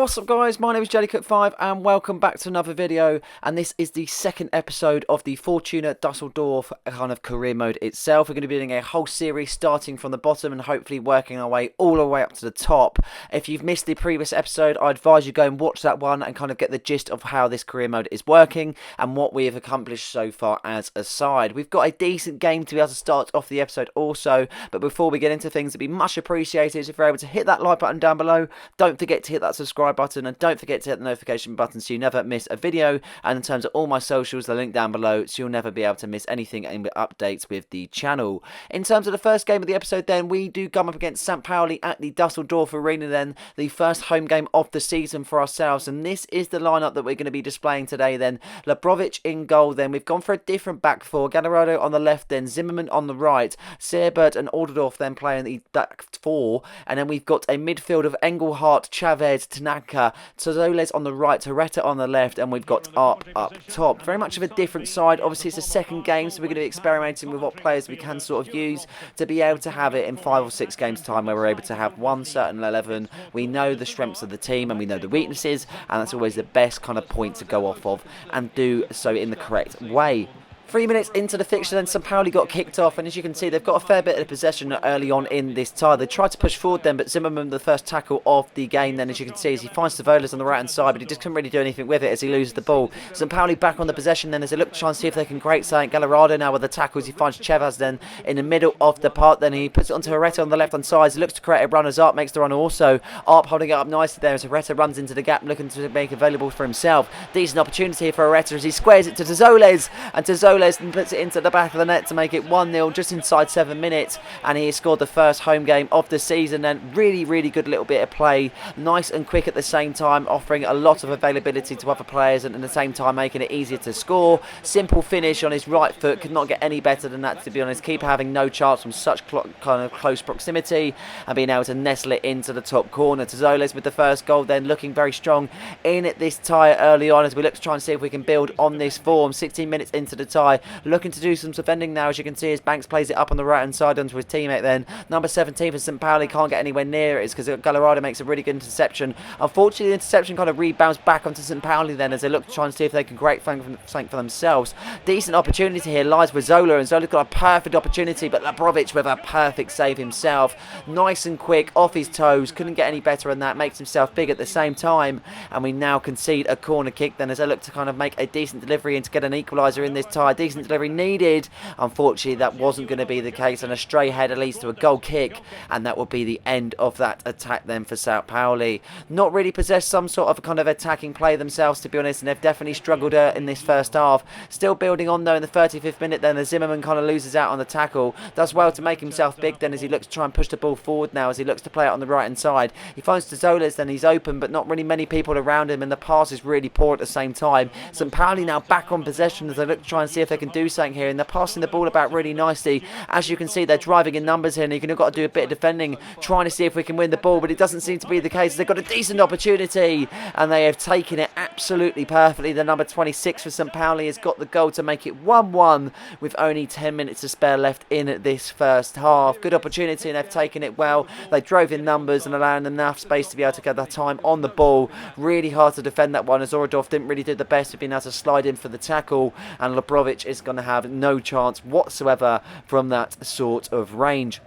What's up guys, my name is Jellycook5 and welcome back to another video, and this is the second episode of the Fortuna Dusseldorf kind of career mode itself. We're going to be doing a whole series starting from the bottom and hopefully working our way all the way up to the top. If you've missed the previous episode, I advise you go and watch that one and kind of get the gist of how this career mode is working and what we have accomplished so far as a side. We've got a decent game to be able to start off the episode also, but before we get into things, it'd be much appreciated if you're able to hit that like button down below. Don't forget to hit that subscribe button and don't forget to hit the notification button so you never miss a video. And in terms of all my socials, the link down below, so you'll never be able to miss anything in the updates with the channel. In terms of the first game of the episode then, we do come up against St. Pauli at the Dusseldorf Arena then, the first home game of the season for ourselves, and this is the lineup that we're going to be displaying today then. Labrovic in goal then, we've gone for a different back four, Gallardo on the left then, Zimmerman on the right, Seerbert and Alderdorf then playing the back four, and then we've got a midfield of Engelhardt, Chavez, Tanaka, Tzoles on the right, Torretta on the left, and we've got Arp up top. Very much of a different side. Obviously, it's a second game, so we're going to be experimenting with what players we can sort of use to be able to have it in 5 or 6 games' time where we're able to have one certain 11. We know the strengths of the team and we know the weaknesses, and that's always the best kind of point to go off of and do so in the correct way. 3 minutes into the fixture then, St. Pauli got kicked off, and as you can see they've got a fair bit of possession early on in this tie. They tried to push forward then, but Zimmerman the first tackle of the game then, as you can see, as he finds Tavolas on the right hand side, but he just couldn't really do anything with it as he loses the ball. St. Pauli back on the possession then as they look to try and see if they can create something. Gallardo now with the tackles, he finds Chavez then in the middle of the park, then he puts it onto Herrera on the left hand side. He looks to create a run as Arp makes the run also. Arp holding it up nicely there as Herrera runs into the gap looking to make available for himself. Decent opportunity here for Herrera as he squares it to Tzoles, and Tzoles puts it into the back of the net to make it 1-0 just inside 7 minutes, and he scored the first home game of the season. And really good little bit of play, nice and quick at the same time, offering a lot of availability to other players and at the same time making it easier to score. Simple finish on his right foot, could not get any better than that, to be honest. Keeper having no chance from such kind of close proximity and being able to nestle it into the top corner. Tzoles with the first goal then, looking very strong in this tie early on as we look to try and see if we can build on this form. 16 minutes into the tie, looking to do some defending now, as you can see as Banks plays it up on the right hand side onto his teammate then. Number 17 for St. Pauli can't get anywhere near it, it's because Gallardo makes a really good interception. Unfortunately the interception kind of rebounds back onto St. Pauli then as they look to try and see if they can create something for themselves. Decent opportunity here lies with Zola, and Zola's got a perfect opportunity, but Labrovic with a perfect save himself. Nice and quick, off his toes, couldn't get any better than that, makes himself big at the same time, and we now concede a corner kick then as they look to kind of make a decent delivery and to get an equaliser in this tie. Decent delivery needed. Unfortunately that wasn't going to be the case, and a stray header leads to a goal kick, and that will be the end of that attack then for St. Pauli. Not really possessed some sort of kind of attacking play themselves, to be honest, and they've definitely struggled in this first half. Still building on though in the 35th minute then, the Zimmerman kind of loses out on the tackle, does well to make himself big then as he looks to try and push the ball forward now as he looks to play it on the right hand side. He finds Tzoles then, he's open but not really many people around him, and the pass is really poor at the same time. St. Pauli now back on possession as they look to try and see if they can do something here, and they're passing the ball about really nicely. As you can see they're driving in numbers here, and you've got to do a bit of defending trying to see if we can win the ball, but it doesn't seem to be the case. They've got a decent opportunity and they have taken it absolutely perfectly. The number 26 for St. Pauli has got the goal to make it 1-1 with only 10 minutes to spare left in this first half. Good opportunity and they've taken it well. They drove in numbers and allowing enough space to be able to get the time on the ball. Really hard to defend that one as Oradov didn't really do the best of being able to slide in for the tackle, and Labrovic is going to have no chance whatsoever from that sort of range.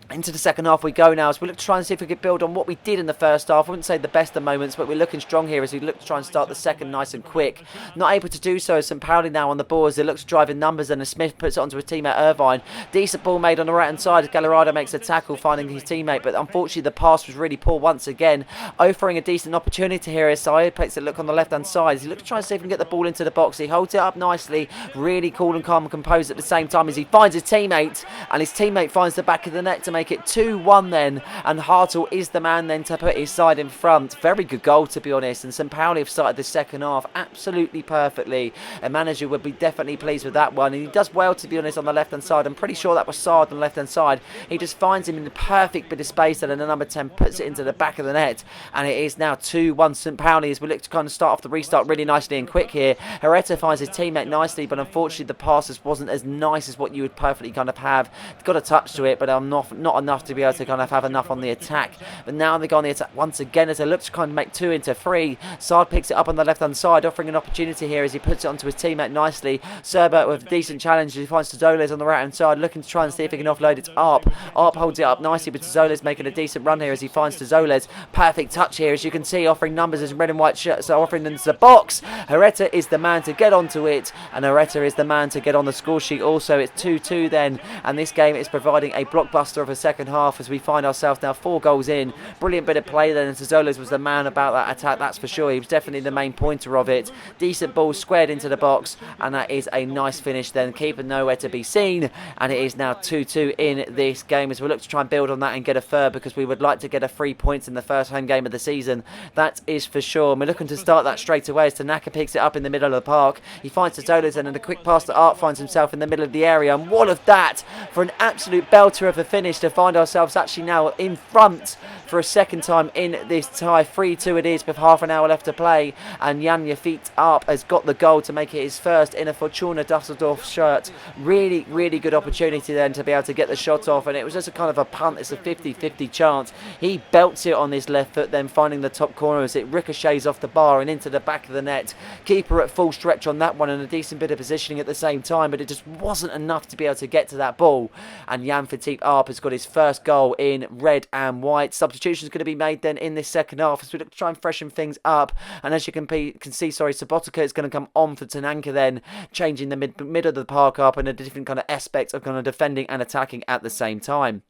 Into the second half we go now as we look to try and see if we could build on what we did in the first half. I wouldn't say the best of moments, but we're looking strong here as we look to try and start the second nice and quick. Not able to do so as St. Pauli now on the ball as they look to drive in numbers, and Smith puts it onto his teammate Irvine. Decent ball made on the right hand side as Gallardo makes a tackle finding his teammate, but unfortunately the pass was really poor once again. Offering a decent opportunity here as Syed takes a look on the left hand side as he looks to try and see if he can get the ball into the box. He holds it up nicely, really cool and calm and composed at the same time as he finds his teammate, and his teammate finds the back of the net to make make it 2-1 then, and Hartl is the man then to put his side in front. Very good goal, to be honest, and St. Pauli have started the second half absolutely perfectly. A manager would be definitely pleased with that one, and he does well, to be honest, on the left-hand side. I'm pretty sure that was Sard on the left-hand side. He just finds him in the perfect bit of space, and then the number 10 puts it into the back of the net, and it is now 2-1 St. Pauli as we look to kind of start off the restart really nicely and quick here. Herrera finds his teammate nicely, but unfortunately the pass just wasn't as nice as what you would perfectly kind of have. Got a touch to it, but not enough to be able to kind of have enough on the attack. But now they go on the attack once again as they look to kind of make 2 into 3. Sard picks it up on the left-hand side, offering an opportunity here as he puts it onto his teammate nicely. Serbert with a decent challenge. He finds Tzoles on the right-hand side, looking to try and see if he can offload it to Arp. Arp holds it up nicely, but Tzoles making a decent run here as he finds Tzoles. Perfect touch here, as you can see, offering numbers as red and white shirts, so offering them to the box. Herrera is the man to get onto it, and Herrera is the man to get on the score sheet also. It's 2-2 then, and this game is providing a blockbuster of a second half as we find ourselves now 4 goals in. Brilliant bit of play then, and Tzoles was the man about that attack, that's for sure. He was definitely the main pointer of it. Decent ball squared into the box, and that is a nice finish then. Keeper nowhere to be seen, and it is now 2-2 in this game as we look to try and build on that and get a third, because we would like to get a 3 points in the first home game of the season. That is for sure. And we're looking to start that straight away as Tanaka picks it up in the middle of the park. He finds Tzoles, and then a quick pass to Art finds himself in the middle of the area, and what of that for an absolute belter of a finish to find ourselves actually now in front for a second time in this tie. 3-2 it is with half an hour left to play, and Jan Yafit Arp has got the goal to make it his first in a Fortuna Dusseldorf shirt. Really, really good opportunity then to be able to get the shot off, and it was just a kind of a punt. It's a 50-50 chance. He belts it on his left foot then, finding the top corner as it ricochets off the bar and into the back of the net. Keeper at full stretch on that one, and a decent bit of positioning at the same time, but it just wasn't enough to be able to get to that ball, and Jan Yafit Arp has got his first goal in red and white. Substitutions going to be made then in this second half as we look to try and freshen things up, and as you can see, Subotica is going to come on for Tanaka then, changing the mid of the park up and a different kind of aspect of kind of defending and attacking at the same time.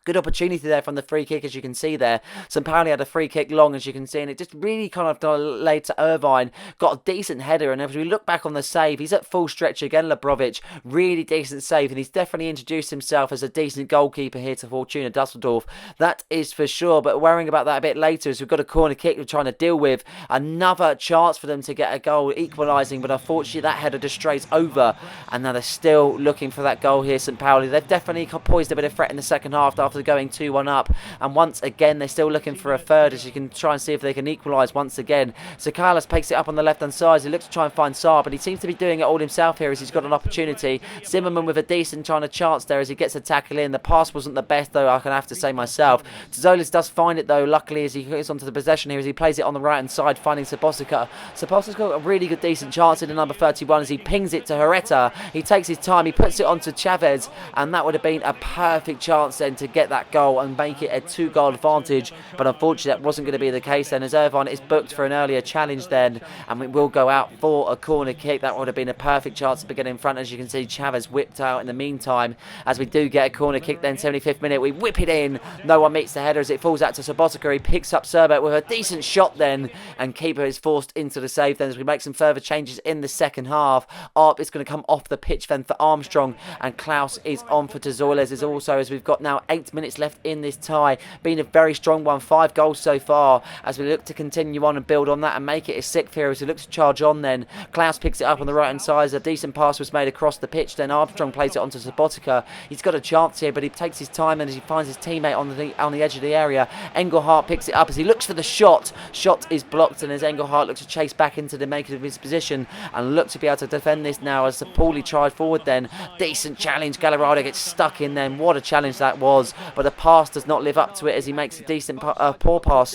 Good opportunity there from the free kick, as you can see there. St. Pauli had a free kick long, as you can see, and it just really kind of laid to Irvine. Got a decent header, and as we look back on the save, he's at full stretch again, Labrovic. Really decent save, and he's definitely introduced himself as a decent goalkeeper here to Fortuna Dusseldorf. That is for sure, but worrying about that a bit later as we've got a corner kick we're trying to deal with. Another chance for them to get a goal, equalising, but unfortunately that header just strays over, and now they're still looking for that goal here, St. Pauli. They've definitely poised a bit of threat in the second half after going 2-1 up, and once again they're still looking for a third as you can try and see if they can equalise once again. So Carlos picks it up on the left hand side. He looks to try and find Saar, but he seems to be doing it all himself here as he's got an opportunity. Zimmerman with a decent kind of chance there as he gets a tackle in. The pass wasn't the best though, I can have to say myself. Tzoles does find it though, luckily, as he goes onto the possession here as he plays it on the right hand side, finding Subotica. Subotika's got a really good decent chance in the number 31 as he pings it to Herrera. He takes his time, he puts it onto Chavez, and that would have been a perfect chance then to get that goal and make it a 2-goal advantage, but unfortunately that wasn't going to be the case then, as Irvine is booked for an earlier challenge then, and we will go out for a corner kick. That would have been a perfect chance to get in front. As you can see, Chavez whipped out in the meantime as we do get a corner kick then. 75th minute, we whip it in, no one meets the header as it falls out to Subotica. He picks up Serbert with a decent shot then, and keeper is forced into the save then as we make some further changes in the second half. Arp is going to come off the pitch then for Armstrong, and Klaus is on for Tzoles is also, as we've got now 8 minutes left in this tie. Been a very strong one, 5 goals so far, as we look to continue on and build on that and make it a 6th here as we look to charge on then. Klaus picks it up on the right hand side as a decent pass was made across the pitch, then Armstrong plays it onto Subotica. He's got a chance here, but he takes his time, and as he finds his teammate on the edge of the area, Engelhardt picks it up as he looks for the shot. Shot is blocked, and as Engelhardt looks to chase back into the making of his position and look to be able to defend this now as Pauli tried forward then. Decent challenge, Gallardo gets stuck in then. What a challenge that was, but the pass does not live up to it as he makes a decent poor pass,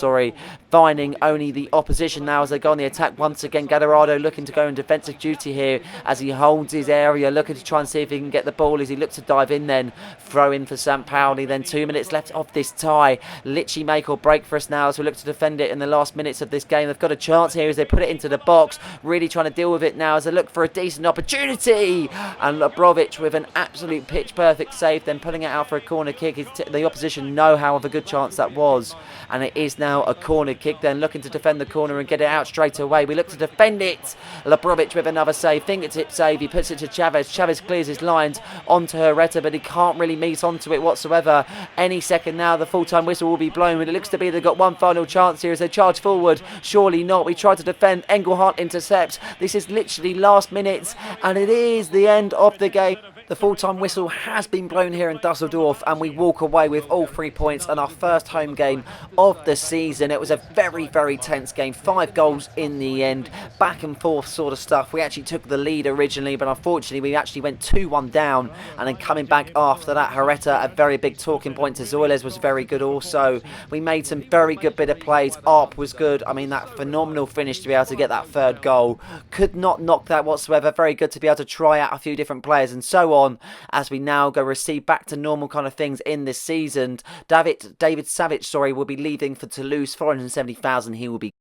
finding only the opposition now as they go on the attack once again. Gallardo looking to go in defensive duty here as he holds his area, looking to try and see if he can get the ball as he looks to dive in then. Throw in for St. Pauli, then 2 minutes left of this tie. Literally make or break for us now as we look to defend it in the last minutes of this game. They've got a chance here as they put it into the box, really trying to deal with it now as they look for a decent opportunity, and Labrovic with an absolute pitch perfect save, then pulling it out for a corner kick. The opposition know how of a good chance that was, and it is now a corner kick then, looking to defend the corner and get it out straight away. We look to defend it. Labrovic with another save, fingertip save. He puts it to Chavez. Chavez clears his lines onto Herrera, but he can't really meet onto it whatsoever. Any second now, the full-time whistle will be blown, and it looks to be they've got one final chance here as they charge forward. Surely not. We try to defend. Engelhardt intercepts. This is literally last minutes, and it is the end of the game. The full-time whistle has been blown here in Dusseldorf, and we walk away with all 3 points and our first home game of the season. It was a very, very tense game. 5 goals in the end. Back and forth sort of stuff. We actually took the lead originally, but unfortunately we actually went 2-1 down, and then coming back after that, Herrera, a very big talking point to Zoiles, was very good also. We made some very good bit of plays. Arp was good. I mean, that phenomenal finish to be able to get that third goal. Could not knock that whatsoever. Very good to be able to try out a few different players and so on, as we now go receive back to normal kind of things in this season. David Savic, will be leaving for Toulouse, 470,000 he will be.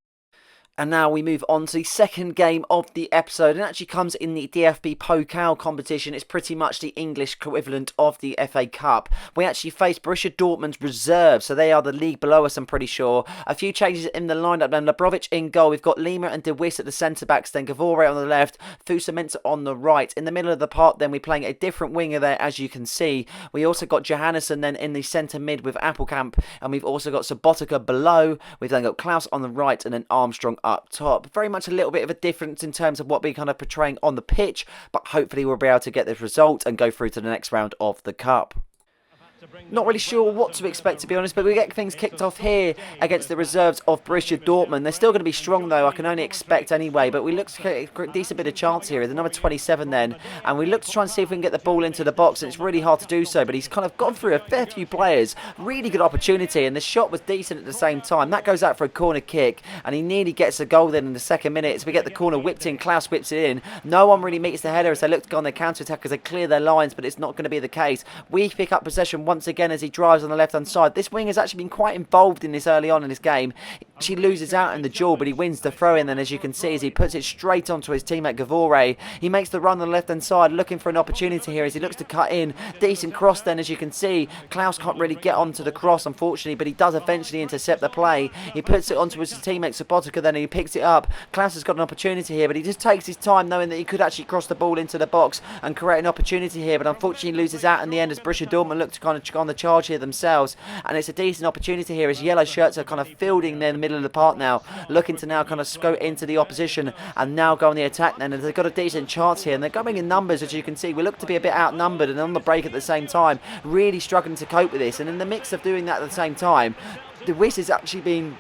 And now we move on to the second game of the episode, and it actually comes in the DFB Pokal competition. It's pretty much the English equivalent of the FA Cup. We actually face Borussia Dortmund's reserve, so they are the league below us, I'm pretty sure. A few changes in the lineup then. Labrovic in goal. We've got Lima and De Wiss at the centre-backs, then Gavore on the left, Fusa on the right. In the middle of the park then, we're playing a different winger there, as you can see. We also got Johannesson then in the centre-mid with Appelkamp, and we've also got Subotica below. We've then got Klaus on the right, and then Armstrong up top. Very much a little bit of a difference in terms of what we're kind of portraying on the pitch, but hopefully we'll be able to get this result and go through to the next round of the cup. Not really sure what to expect, to be honest, but we get things kicked off here against the reserves of Borussia Dortmund. They're still going to be strong, though, I can only expect anyway, but we look to get a decent bit of chance here. The number 27 then, and we look to try and see if we can get the ball into the box, and it's really hard to do so, but he's kind of gone through a fair few players. Really good opportunity, and the shot was decent at the same time. That goes out for a corner kick, and he nearly gets a goal then in the second minute. So we get the corner whipped in, Klaus whips it in. No one really meets the header as they look to go on their counter-attack as they clear their lines, but it's not going to be the case. We pick up possession once again as he drives on the left hand side. This wing has actually been quite involved in this early on in this game. She loses out in the duel, but he wins the throw in then, as you can see, as he puts it straight onto his teammate Gavore. He makes the run on the left hand side, looking for an opportunity here as he looks to cut in. Decent cross then, as you can see. Klaus can't really get onto the cross, unfortunately, but he does eventually intercept the play. He puts it onto his teammate Subotica then, and he picks it up. Klaus has got an opportunity here, but he just takes his time, knowing that he could actually cross the ball into the box and create an opportunity here, but unfortunately loses out in the end as Borussia Dortmund look to kind of go on the charge here themselves. And it's a decent opportunity here as yellow shirts are kind of fielding there in the middle of the park now, looking to now kind of go into the opposition and now go on the attack then, and they've got a decent chance here, and they're going in numbers, as you can see. We look to be a bit outnumbered and on the break at the same time, really struggling to cope with this, and in the mix of doing that at the same time, De Wiss has actually been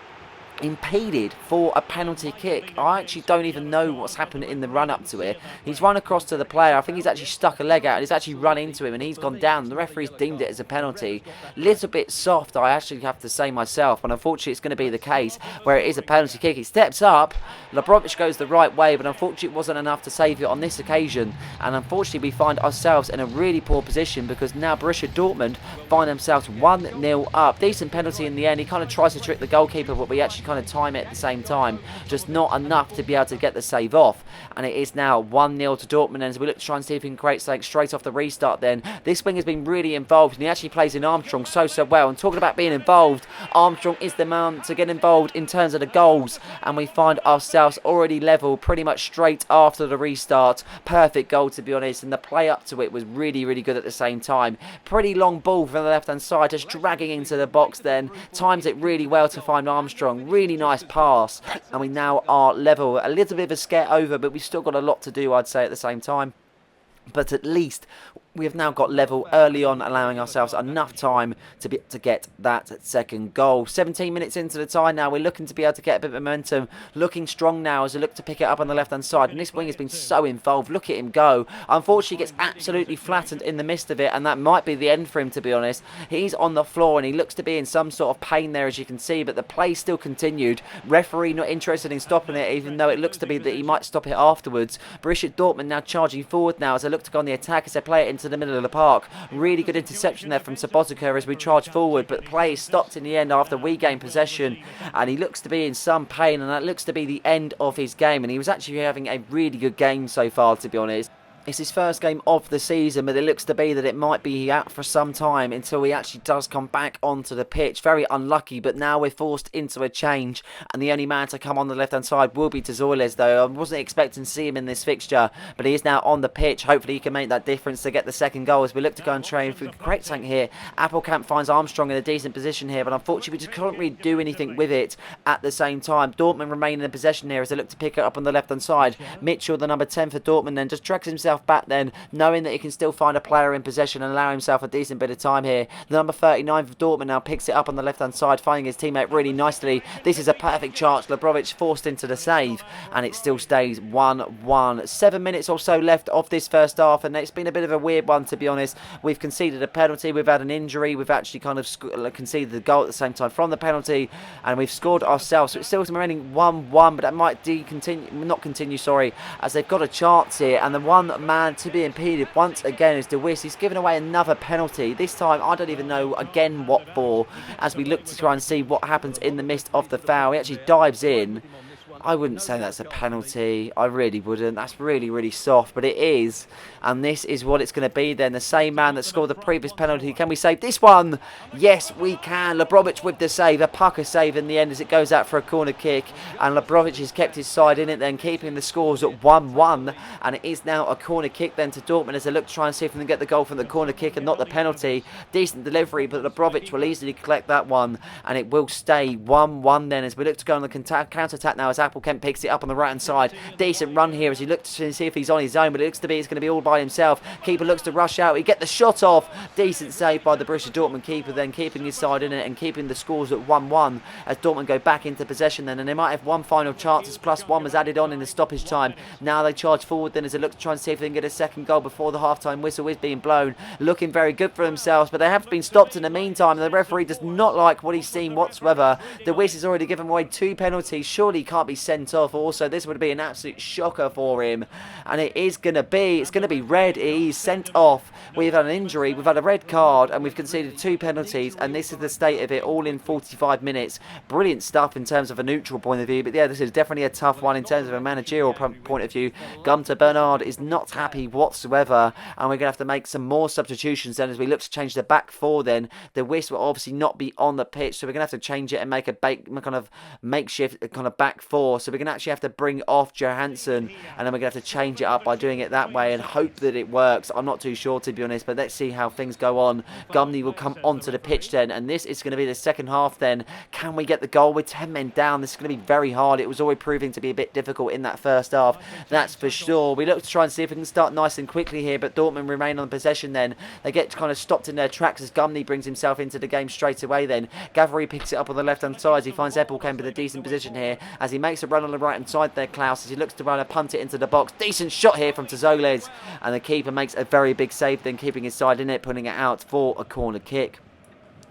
impeded for a penalty kick. I actually don't even know what's happened in the run up to it. He's run across to the player. I think he's actually stuck a leg out and he's actually run into him and he's gone down. The referee's deemed it as a penalty. Little bit soft, I actually have to say myself, but unfortunately it's going to be the case where it is a penalty kick. He steps up, Labrovic goes the right way, but unfortunately it wasn't enough to save it on this occasion, and unfortunately we find ourselves in a really poor position because now Borussia Dortmund find themselves 1-0 up. Decent penalty in the end. He kind of tries to trick the goalkeeper, but we actually kind of time it at the same time, just not enough to be able to get the save off, and it is now 1-0 to Dortmund. And as we look to try and see if we can create something straight off the restart then, this wing has been really involved and he actually plays in Armstrong so well, and talking about being involved, Armstrong is the man to get involved in terms of the goals, and we find ourselves already level pretty much straight after the restart. Perfect goal, to be honest, and the play up to it was really good at the same time. Pretty long ball from the left hand side, just dragging into the box then, times it really well to find Armstrong. Really nice pass, and we now are level. A little bit of a scare over, but we've still got a lot to do, I'd say, at the same time. But at least we have now got level early on, allowing ourselves enough time to get that second goal. 17 minutes into the tie now, we're looking to be able to get a bit of momentum, looking strong now as we look to pick it up on the left hand side, and this wing has been so involved. Look at him go. Unfortunately gets absolutely flattened in the midst of it, and that might be the end for him, to be honest. He's on the floor and he looks to be in some sort of pain there, as you can see, but the play still continued. Referee not interested in stopping it, even though it looks to be that he might stop it afterwards. Borussia Dortmund now charging forward now as they look to go on the attack as they play it into the middle of the park. Really good interception there from Subotica as we charge forward, but the play is stopped in the end after we gain possession, and he looks to be in some pain, and that looks to be the end of his game. And he was actually having a really good game so far, to be honest. It's his first game of the season, but it looks to be that it might be out for some time until he actually does come back onto the pitch. Very unlucky, but now we're forced into a change, and the only man to come on the left-hand side will be Dusseldorf, though. I wasn't expecting to see him in this fixture, but he is now on the pitch. Hopefully he can make that difference to get the second goal as we look to go and train for great something here. Appelkamp finds Armstrong in a decent position here, but unfortunately we just couldn't really do anything with it at the same time. Dortmund remain in possession here as they look to pick it up on the left-hand side. Mitchell, the number 10 for Dortmund, then just drags himself back then, knowing that he can still find a player in possession and allow himself a decent bit of time here. The number 39 for Dortmund now picks it up on the left hand side, finding his teammate really nicely. This is a perfect chance. Lebrovic forced into the save, and it still stays 1-1. 7 minutes or so left of this first half, and it's been a bit of a weird one, to be honest. We've conceded a penalty, we've had an injury, we've actually kind of conceded the goal at the same time from the penalty, and we've scored ourselves. So it's still remaining 1-1, but that might not continue, as they've got a chance here, and the one man to be impeded once again is De Wiss. He's given away another penalty. This time I don't even know again what for, as we look to try and see what happens in the midst of the foul. He actually dives in. I wouldn't say that's a penalty. I really wouldn't. That's really, really soft, but it is. And this is what it's going to be then. The same man that scored the previous penalty. Can we save this one? Yes, we can. Lebrovic with the save. A pucker save in the end as it goes out for a corner kick. And Lebrovic has kept his side in it then, keeping the scores at 1-1. And it is now a corner kick then to Dortmund as they look to try and see if they can get the goal from the corner kick and not the penalty. Decent delivery, but Lebrovic will easily collect that one. And it will stay 1-1 then as we look to go on the counter-attack now as Appelkamp picks it up on the right hand side. Decent run here as he looks to see if he's on his own, but it looks to be it's going to be all by himself. Keeper looks to rush out. He get the shot off. Decent save by the Borussia Dortmund keeper, then keeping his side in it and keeping the scores at 1-1 as Dortmund go back into possession then, and they might have one final chance as +1 was added on in the stoppage time. Now they charge forward then as they look to try and see if they can get a second goal before the half-time whistle is being blown. Looking very good for themselves, but they have been stopped in the meantime, and the referee does not like what he's seen whatsoever. De Wiss has already given away 2 penalties. Surely he can't be sent off. Also, this would be an absolute shocker for him, and it's going to be red. He's sent off. We've had an injury, we've had a red card, and we've conceded 2 penalties, and this is the state of it all in 45 minutes. Brilliant stuff in terms of a neutral point of view, but yeah, this is definitely a tough one in terms of a managerial point of view. Gunter Bernard is not happy whatsoever, and we're going to have to make some more substitutions then as we look to change the back 4 then. The Wiss will obviously not be on the pitch, so we're going to have to change it and make a kind of makeshift kind of back 4. So we're going to actually have to bring off Johansson, and then we're going to have to change it up by doing it that way and hope that it works. I'm not too sure, to be honest, but let's see how things go on. Gumney will come onto the pitch then, and this is going to be the second half then. Can we get the goal with 10 men down? This is going to be very hard. It was already proving to be a bit difficult in that first half, that's for sure. We look to try and see if we can start nice and quickly here, but Dortmund remain on possession then. They get kind of stopped in their tracks as Gumney brings himself into the game straight away then. Gavry picks it up on the left hand side as he finds Appelkamp in a decent position here as he makes a run on the right hand side there, Klaus, as he looks to run a punt it into the box. Decent shot here from Dusseldorf, and the keeper makes a very big save then, keeping his side in it, putting it out for a corner kick.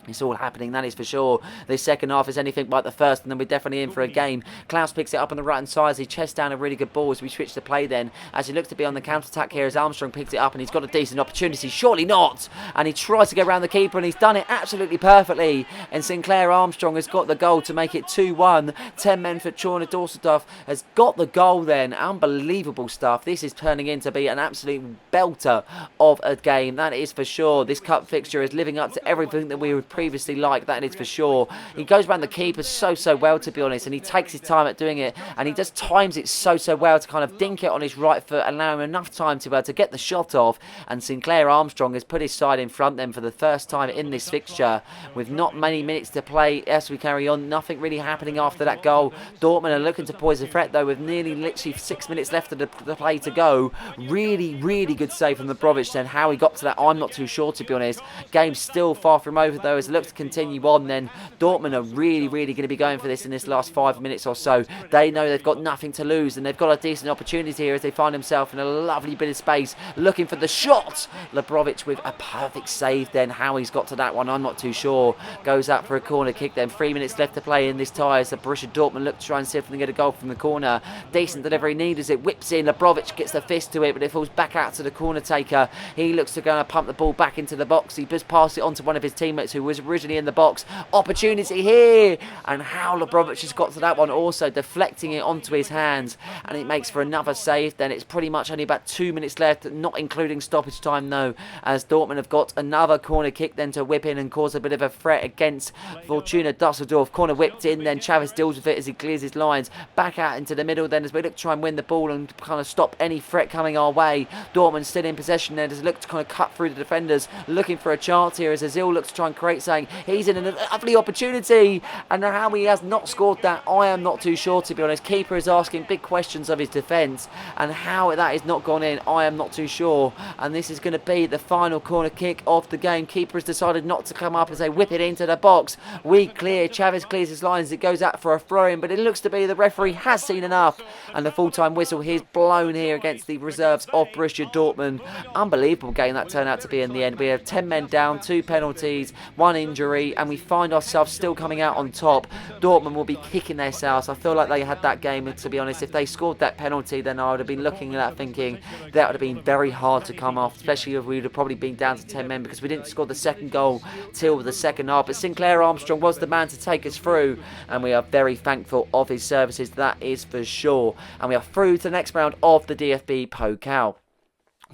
It's all happening, that is for sure. This second half is anything like the first, and then we're definitely in for a game. Klaus picks it up on the right-hand side as he chests down a really good ball as we switch to play then. As he looks to be on the counter-attack here as Armstrong picks it up, and he's got a decent opportunity. Surely not! And he tries to go around the keeper, and he's done it absolutely perfectly. And Sinclair Armstrong has got the goal to make it 2-1. 10 men for Fortuna Dusseldorf has got the goal then. Unbelievable stuff. This is turning in to be an absolute belter of a game, that is for sure. This cup fixture is living up to everything that we would previously like, that is for sure. He goes around the keeper so well, to be honest, and he takes his time at doing it, and he just times it so well to kind of dink it on his right foot, allowing him enough time to be able to get the shot off. And Sinclair Armstrong has put his side in front then for the first time in this fixture with not many minutes to play as we carry on. Nothing really happening after that goal. Dortmund are looking to poise the threat though with nearly literally 6 minutes left of the play to go. Really good save from the Lebrovic then. How he got to that, I'm not too sure, to be honest. Game's still far from over though as it looks to continue on then. Dortmund are really going to be going for this in this last 5 minutes or so. They know they've got nothing to lose, and they've got a decent opportunity here as they find themselves in a lovely bit of space looking for the shot. Lebrovic with a perfect save then. How he's got to that one, I'm not too sure. Goes out for a corner kick then. 3 minutes left to play in this tie as the Borussia Dortmund look to try and see if they can get a goal from the corner. Decent delivery needed as it whips in. Lebrovic gets the fist to it, but it falls back out to the corner taker. He looks to go and pump the ball back into the box. He just passed it on to one of his teammates who was was originally in the box. Opportunity here, and how Lebrovich has got to that one, also deflecting it onto his hands, and it makes for another save. Then it's pretty much only about 2 minutes left, not including stoppage time though, as Dortmund have got another corner kick then to whip in and cause a bit of a threat against Fortuna Dusseldorf. Corner whipped in, then Chavez deals with it as he clears his lines. Back out into the middle then as we look to try and win the ball and kind of stop any threat coming our way. Dortmund still in possession there, as look to kind of cut through the defenders, looking for a chance here as Azil looks to try and create something. He's in an lovely opportunity, and how he has not scored that, I am not too sure, to be honest. Keeper is asking big questions of his defence, and how that is not gone in, I am not too sure. And this is going to be the final corner kick of the game. Keeper has decided not to come up as they whip it into the box. We clear, Chavez clears his lines, it goes out for a throw-in, but it looks to be the referee has seen enough, and the full-time whistle is blown here against the reserves of Borussia Dortmund. Unbelievable game that turned out to be in the end. We have 10 men down, 2 penalties, 1 injury, and we find ourselves still coming out on top. Dortmund will be kicking themselves. I feel like they had that game, to be honest. If they scored that penalty, then I would have been looking at that thinking that would have been very hard to come off, especially if we would have probably been down to 10 men, because we didn't score the second goal till the second half. But Sinclair Armstrong was the man to take us through, and we are very thankful of his services, that is for sure. And we are through to the next round of the DFB Pokal.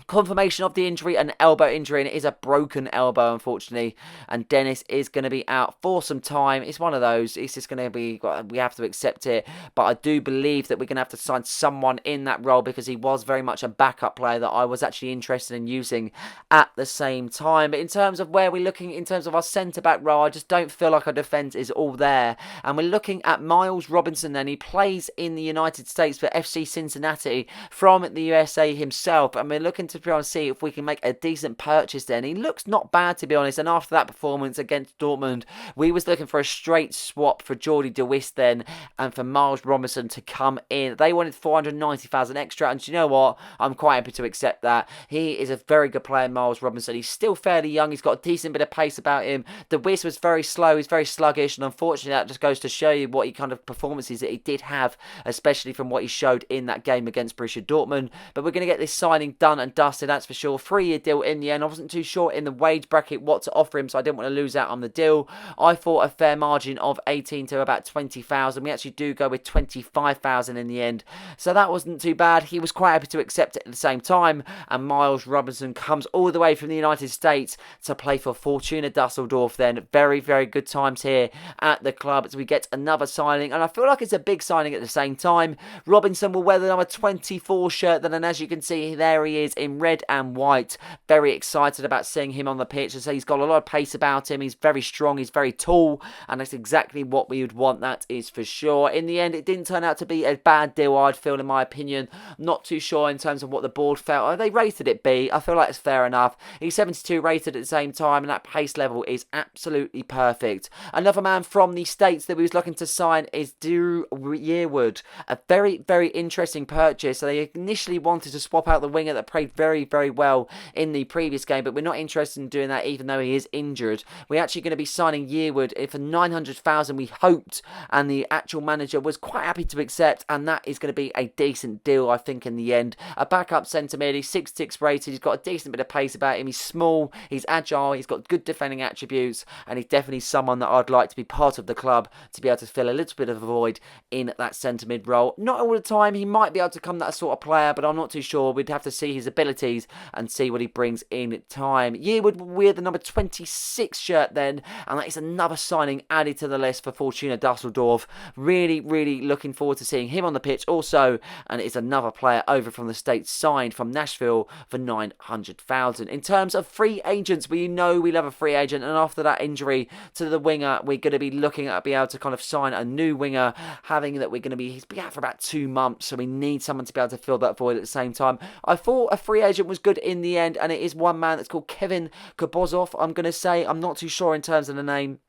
Confirmation of the injury, an elbow injury, and it is a broken elbow, unfortunately, and Dennis is going to be out for some time. It's one of those, it's just going to be, we have to accept it, but I do believe that we're going to have to sign someone in that role, because he was very much a backup player that I was actually interested in using at the same time. But in terms of where we're looking, in terms of our centre-back role, I just don't feel like our defence is all there, and we're looking at Miles Robinson then. He plays in the United States for FC Cincinnati from the USA himself, and we're looking to try and see if we can make a decent purchase then. He looks not bad, to be honest, and after that performance against Dortmund, we was looking for a straight swap for Jordi De Wist then, and for Miles Robinson to come in. They wanted 490,000 extra, and do you know what? I'm quite happy to accept that. He is a very good player, Miles Robinson. He's still fairly young. He's got a decent bit of pace about him. De Wist was very slow. He's very sluggish, and unfortunately that just goes to show you what he kind of performances that he did have, especially from what he showed in that game against Borussia Dortmund. But we're going to get this signing done and dusted, that's for sure. 3-year deal in the end. I wasn't too sure in the wage bracket what to offer him, so I didn't want to lose out on the deal. I thought a fair margin of 18 to about 20,000. We actually do go with 25,000 in the end, so that wasn't too bad. He was quite happy to accept it at the same time, and Miles Robinson comes all the way from the United States to play for Fortuna Dusseldorf then. Very, very good times here at the club as we get another signing, and I feel like it's a big signing at the same time. Robinson will wear the number 24 shirt then, and as you can see, there he is in red and white. Very excited about seeing him on the pitch. So he's got a lot of pace about him. He's very strong. He's very tall, and that's exactly what we would want, that is for sure. In the end, it didn't turn out to be a bad deal, I'd feel, in my opinion. Not too sure in terms of what the board felt. They rated it B. I feel like it's fair enough. He's 72 rated at the same time, and that pace level is absolutely perfect. Another man from the States that we was looking to sign is Drew Yearwood. A very, very interesting purchase. So they initially wanted to swap out the winger that played very, very well in the previous game, but we're not interested in doing that even though he is injured. We're actually going to be signing Yearwood for 900,000, we hoped, and the actual manager was quite happy to accept, and that is going to be a decent deal, I think, in the end. A backup centre mid, he's 6'6" rated, he's got a decent bit of pace about him, he's small, he's agile, he's got good defending attributes, and he's definitely someone that I'd like to be part of the club to be able to fill a little bit of a void in that centre mid role. Not all the time, he might be able to become that sort of player, but I'm not too sure. We'd have to see his abilities and see what he brings in time. Yearwood will wear the number 26 shirt then, and that is another signing added to the list for Fortuna Dusseldorf. Really, really looking forward to seeing him on the pitch also, and it's another player over from the States signed from Nashville for 900,000. In terms of free agents, we know we love a free agent, and after that injury to the winger, we're going to be looking at being able to kind of sign a new winger, having that we're going to be, he's been out for about 2 months, so we need someone to be able to fill that void at the same time. I thought a free agent was good in the end, and it is one man that's called Kevin Kabozov, I'm going to say. I'm not too sure in terms of the name.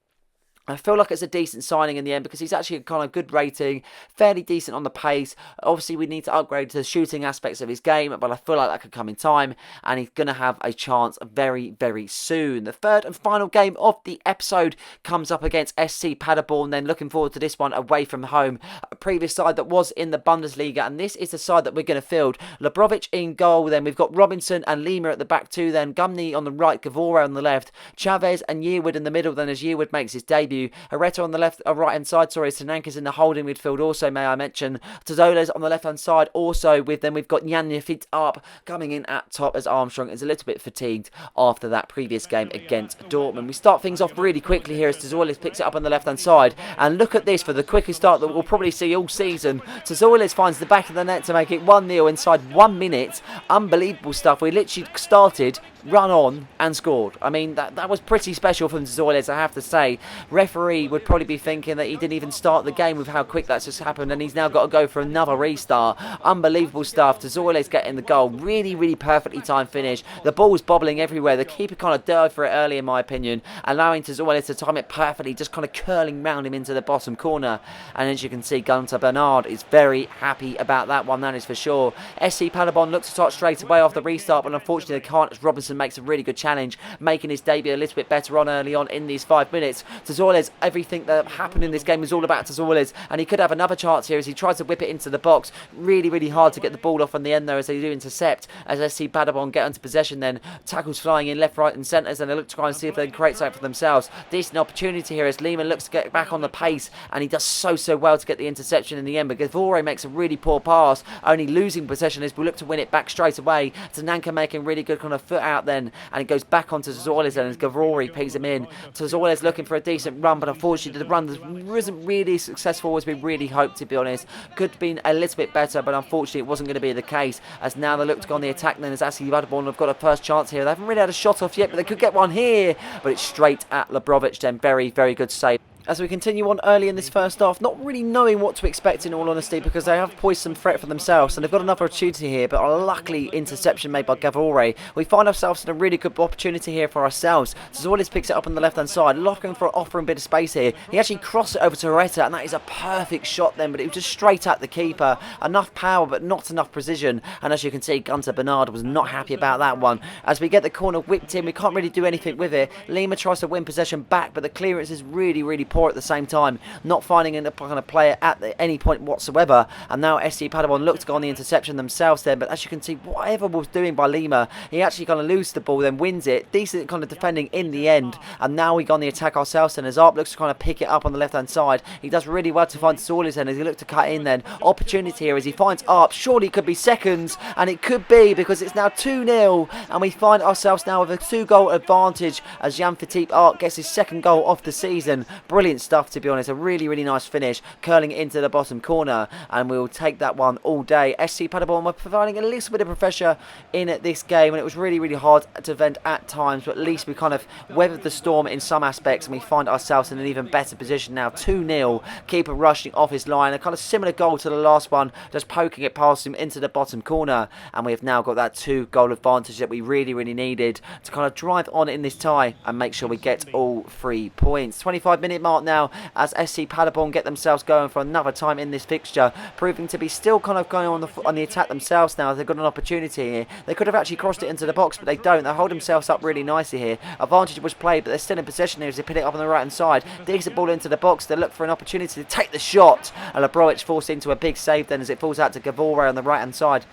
I feel like it's a decent signing in the end because he's actually a kind of good rating, fairly decent on the pace. Obviously, we need to upgrade to the shooting aspects of his game, but I feel like that could come in time, and he's going to have a chance very, very soon. The third and final game of the episode comes up against SC Paderborn, then looking forward to this one away from home. A previous side that was in the Bundesliga, and this is the side that we're going to field. Lebrovic in goal, then we've got Robinson and Lima at the back too, then Gumney on the right, Gavora on the left, Chavez and Yearwood in the middle, then as Yearwood makes his debut. Herrera on the left, right hand side, Shenanigans in the holding midfield also, may I mention. Tzoles on the left hand side also, we've got Jan Fit up, coming in at top as Armstrong is a little bit fatigued after that previous game against Dortmund. We start things off really quickly here as Tzoles picks it up on the left hand side, and look at this for the quickest start that we'll probably see all season. Tzoles finds the back of the net to make it 1-0 inside 1 minute. Unbelievable stuff. We literally started, run on and scored. I mean, that was pretty special from Tzoles, I have to say. Referee would probably be thinking that he didn't even start the game with how quick that's just happened, and he's now got to go for another restart. Unbelievable stuff. Tzoles getting the goal. Really, really perfectly timed finish. The ball's bobbling everywhere. The keeper kind of dove for it early, in my opinion, allowing Tzoles to time it perfectly, just kind of curling round him into the bottom corner. And as you can see, Gunter Bernard is very happy about that one, that is for sure. SC Paderborn looks to start straight away off the restart, but unfortunately they can't, as Robinson makes a really good challenge, making his debut a little bit better on early on in these 5 minutes. Tzoles, everything that happened in this game is all about Tzoles, and he could have another chance here as he tries to whip it into the box. Really, really hard to get the ball off on the end though, as they do intercept, as SC Paderborn get into possession then. Tackles flying in left, right and centres, and they look to try and see if they can create something for themselves. Decent opportunity here as Lehmann looks to get back on the pace, and he does so well to get the interception in the end, but Gavore makes a really poor pass, only losing possession as we look to win it back straight away. Tananka making really good kind of foot out then, and it goes back onto Tzoles and as Gavore picks him in. Tzoles looking for a decent run, but unfortunately the run wasn't really successful as we really hoped, to be honest. Could have been a little bit better, but unfortunately it wasn't going to be the case, as now they look to go on the attack then as SC Paderborn have got a first chance here. They haven't really had a shot off yet, but they could get one here, but it's straight at Lebrovic then. Very, very good save. As we continue on early in this first half, not really knowing what to expect in all honesty, because they have poised some threat for themselves and they've got another opportunity here, but luckily interception made by Gavore. We find ourselves in a really good opportunity here for ourselves. Tzoles picks it up on the left hand side, looking for offering a bit of space here. He actually crossed it over to Herrera, and that is a perfect shot then, but it was just straight at the keeper. Enough power but not enough precision, and as you can see, Gunter Bernard was not happy about that one. As we get the corner whipped in, we can't really do anything with it. Lima tries to win possession back, but the clearance is really, really poor at the same time, not finding a kind of player at any point whatsoever. And now SC Paderborn look to go on the interception themselves then, but as you can see, whatever was doing by Lima, he actually kind of loses the ball, then wins it. Decent kind of defending in the end, and now we go on the attack ourselves then as Arp looks to kind of pick it up on the left hand side. He does really well to find Tzoles then as he looks to cut in then. Opportunity here as he finds Arp, surely it could be seconds, and it could be, because it's now 2-0 and we find ourselves now with a 2-goal advantage as Jan-Philippe Arp gets his second goal of the season. Brilliant stuff, to be honest. A really, really nice finish, curling it into the bottom corner, and we'll take that one all day. SC Paderborn were providing a little bit of pressure in this game, and it was really, really hard to defend at times, but at least we kind of weathered the storm in some aspects, and we find ourselves in an even better position now. 2-0, keeper rushing off his line, a kind of similar goal to the last one, just poking it past him into the bottom corner, and we have now got that 2-goal advantage that we really, really needed to kind of drive on in this tie and make sure we get all 3 points. 25-minute mark now as SC Paderborn get themselves going for another time in this fixture, proving to be still kind of going on the attack themselves now. They've got an opportunity here. They could have actually crossed it into the box, but they don't. They hold themselves up really nicely here. Advantage was played, but they're still in possession here as they put it up on the right hand side. Digs the ball into the box. They look for an opportunity to take the shot, and Lebrovic forced into a big save then as it falls out to Gavore on the right hand side.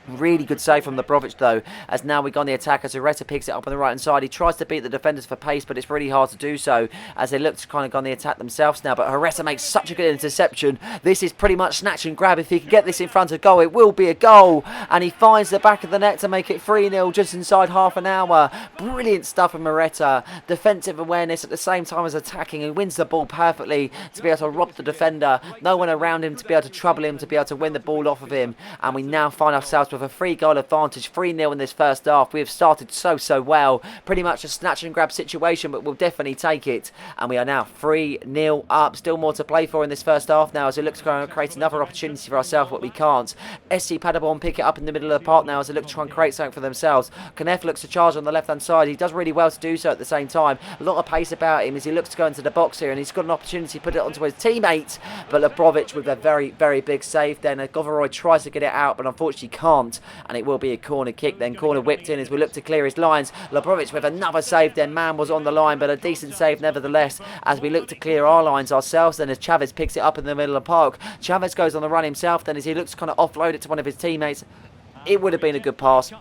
Really good save from Lebrovic though, as now we go on the attack as Herrera picks it up on the right hand side. He tries to beat the defenders for pace, but it's really hard to do so as they look to kind of go on the attack themselves now. But Herrera makes such a good interception. This is pretty much snatch and grab. If he can get this in front of goal, it will be a goal, and he finds the back of the net to make it 3-0 just inside half an hour. Brilliant stuff from Herrera. Defensive awareness at the same time as attacking. He wins the ball perfectly to be able to rob the defender. No one around him to be able to trouble him, to be able to win the ball off of him, and we now find ourselves ourselves with a 3-goal advantage, 3-0 in this first half. We have started so well. Pretty much a snatch and grab situation, but we'll definitely take it. And we are now 3-0 up. Still more to play for in this first half now as we look to try and create another opportunity for ourselves, but we can't. SC Paderborn pick it up in the middle of the park now as they look to try and create something for themselves. Knef looks to charge on the left-hand side. He does really well to do so at the same time. A lot of pace about him as he looks to go into the box here, and he's got an opportunity to put it onto his teammate, but Labrovic with a very big save. Then Govoroi tries to get it out, but unfortunately can't, and it will be a corner kick then. Corner whipped in as we look to clear his lines. Labrovic with another save then. Man was on the line, but a decent save nevertheless as we look to clear our lines ourselves. Then as Chavez picks it up in the middle of the park, Chavez goes on the run himself then as he looks to kind of offload it to one of his teammates. It would have been a good pass,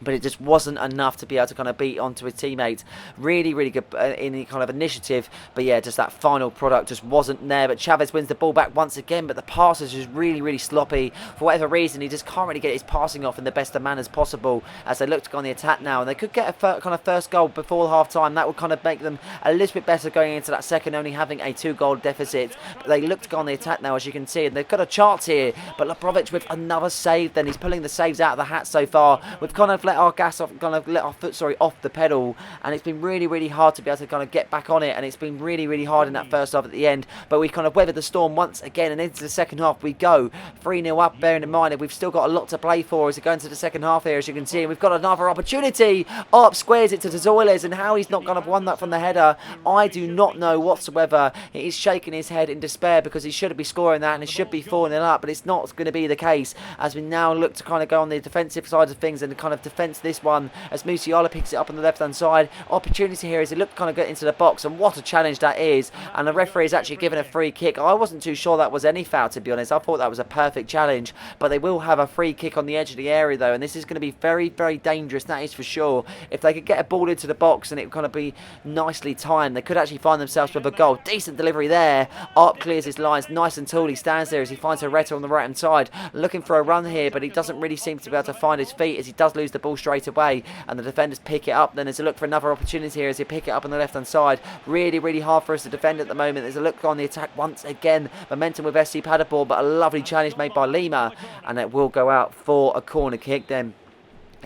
but it just wasn't enough to be able to kind of beat onto his teammates. Really good in the kind of initiative, but yeah, just that final product just wasn't there. But Chavez wins the ball back once again, but the pass is just really sloppy. For whatever reason, he just can't really get his passing off in the best of manners possible as they look to go on the attack now, and they could get a kind of first goal before half-time. That would kind of make them a little bit better going into that second, only having a 2-goal deficit. But they look to go on the attack now, as you can see, and they've got a chance here. But Labrovic with another save then. He's pulling the saves out of the hat so far. We've kind of let our gas off, kind of let our foot, off the pedal, and it's been really hard to be able to kind of get back on it, and it's been really hard in that first half at the end, but we kind of weathered the storm once again, and into the second half we go 3-0 up, bearing in mind that we've still got a lot to play for as we go into the second half here, as you can see, and we've got another opportunity. Up squares it to Zoiles, and how he's not going to have won that from the header, I do not know whatsoever. He's shaking his head in despair because he should be scoring that, and it should be 4-0 up, but it's not going to be the case as we now look to kind of go on the defensive side of things and kind of defence this one as Musiala picks it up on the left hand side. Opportunity here as he looked kind of get into the box, and what a challenge that is, and the referee is actually given a free kick. I wasn't too sure that was any foul, to be honest. I thought that was a perfect challenge, but they will have a free kick on the edge of the area though, and this is going to be very dangerous, that is for sure. If they could get a ball into the box and it would kind of be nicely timed, they could actually find themselves with a goal. Decent delivery there. Arp clears his lines nice and tall. He stands there as he finds Herrera on the right hand side looking for a run here, but he doesn't really seem to be able to find his feet as he does lose the ball straight away, and the defenders pick it up. Then there's a look for another opportunity here as they pick it up on the left hand side. Really hard for us to defend at the moment. There's a look on the attack once again. Momentum with SC Paderborn, but a lovely challenge made by Lima, and it will go out for a corner kick then.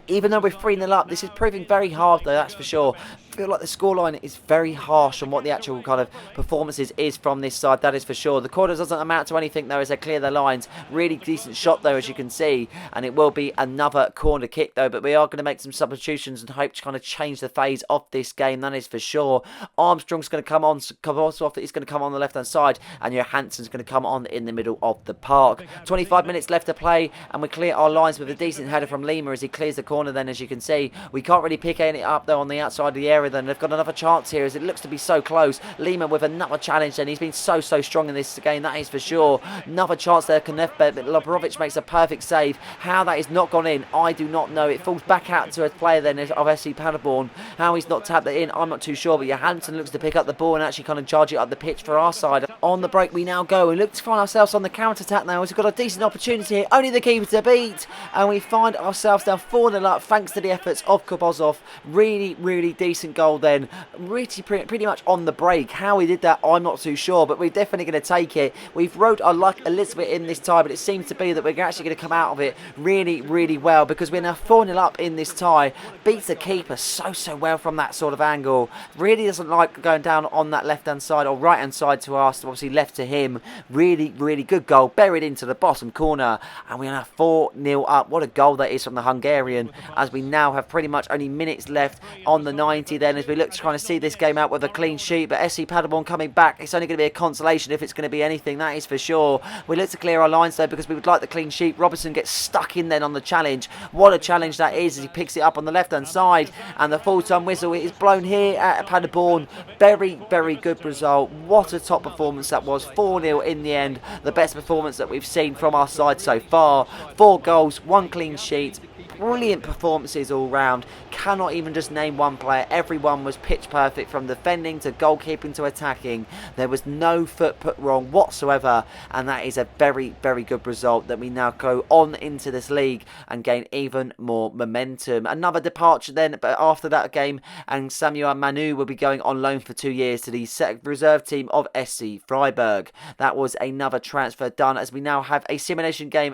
Even though we're 3-0 up, this is proving very hard though, that's for sure. I feel like the scoreline is very harsh on what the actual kind of performances is from this side, that is for sure. The corner doesn't amount to anything though as they clear their lines. Really decent shot though, as you can see, and it will be another corner kick though, but we are going to make some substitutions and hope to kind of change the phase of this game, that is for sure. Armstrong's going to come on, Kavosov is going to come on the left hand side, and Johansson's going to come on in the middle of the park. 25 minutes left to play, and we clear our lines with a decent header from Lima as he clears the corner then, as you can see. We can't really pick any up though on the outside of the area. Then they've got another chance here as it looks to be so close. Lima with another challenge then. He's been so strong in this game, that is for sure. Another chance there, Knef, but Labrovic makes a perfect save. How that is not gone in, I do not know. It falls back out to a player then of SC Paderborn. How he's not tapped it in, I'm not too sure, but Johansson looks to pick up the ball and actually kind of charge it up the pitch for our side. On the break we now go. We look to find ourselves on the counter-attack now as we've got a decent opportunity here. Only the keeper to beat, and we find ourselves down 4-0 up thanks to the efforts of Kobozov. Really decent goal then. Pretty much on the break. How he did that, I'm not too sure, but we're definitely going to take it. We've rode our luck a little bit in this tie, but it seems to be that we're actually going to come out of it really well, because we're now 4-0 up in this tie. Beats the keeper so well from that sort of angle. Really doesn't like going down on that left hand side or right hand side to us, obviously left to him. Really good goal, buried into the bottom corner, and we're now 4-0 up. What a goal that is from the Hungarian, as we now have pretty much only minutes left on the 90 then, as we look to try to see this game out with a clean sheet. But SC Paderborn coming back, it's only going to be a consolation if it's going to be anything, that is for sure. We look to clear our lines though, because we would like the clean sheet. Robertson gets stuck in then on the challenge. What a challenge that is, as he picks it up on the left hand side, and the full-time whistle is blown here at Paderborn. Very good result. What a top performance that was. 4-0 in the end, the best performance that we've seen from our side so far. 4 goals, 1 clean sheet. Brilliant performances all round. Cannot even just name one player. Everyone was pitch perfect, from defending to goalkeeping to attacking. There was no foot put wrong whatsoever, and that is a very good result that we now go on into this league and gain even more momentum. Another departure then, but after that game, and Samuel Manu will be going on loan for 2 years to the reserve team of SC Freiburg. That was another transfer done, as we now have a simulation game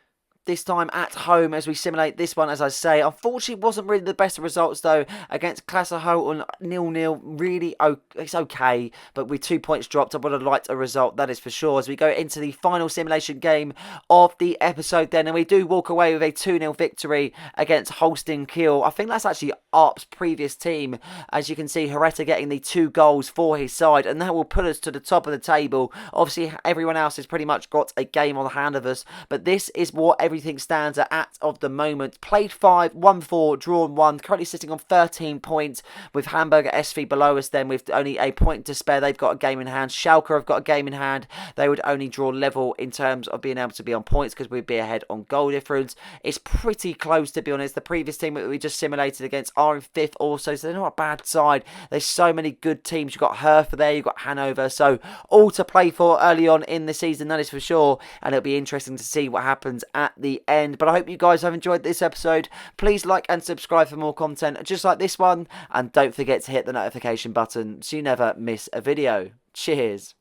this time at home as we simulate this one, as I say. Unfortunately, wasn't really the best of results, though, against Klassehouten 0-0. Really, it's okay, but with 2 points dropped, I would have liked a result, that is for sure, as we go into the final simulation game of the episode then, and we do walk away with a 2-0 victory against Holstein Kiel. I think that's actually Arp's previous team. As you can see, Hereta getting the 2 goals for his side, and that will put us to the top of the table. Obviously, everyone else has pretty much got a game on the hand of us, but this is what everything stands at of the moment. Played 5, won 4, drawn 1, currently sitting on 13 points, with Hamburger SV below us then with only a point to spare. They've got a game in hand. Schalke have got a game in hand. They would only draw level in terms of being able to be on points because we'd be ahead on goal difference. It's pretty close, to be honest. The previous team that we just simulated against are in 5th also, so they're not a bad side. There's so many good teams. You've got Hertha there, you've got Hanover, so all to play for early on in the season, that is for sure, and it'll be interesting to see what happens at the end. But I hope you guys have enjoyed this episode. Please like and subscribe for more content just like this one, and don't forget to hit the notification button so you never miss a video. Cheers.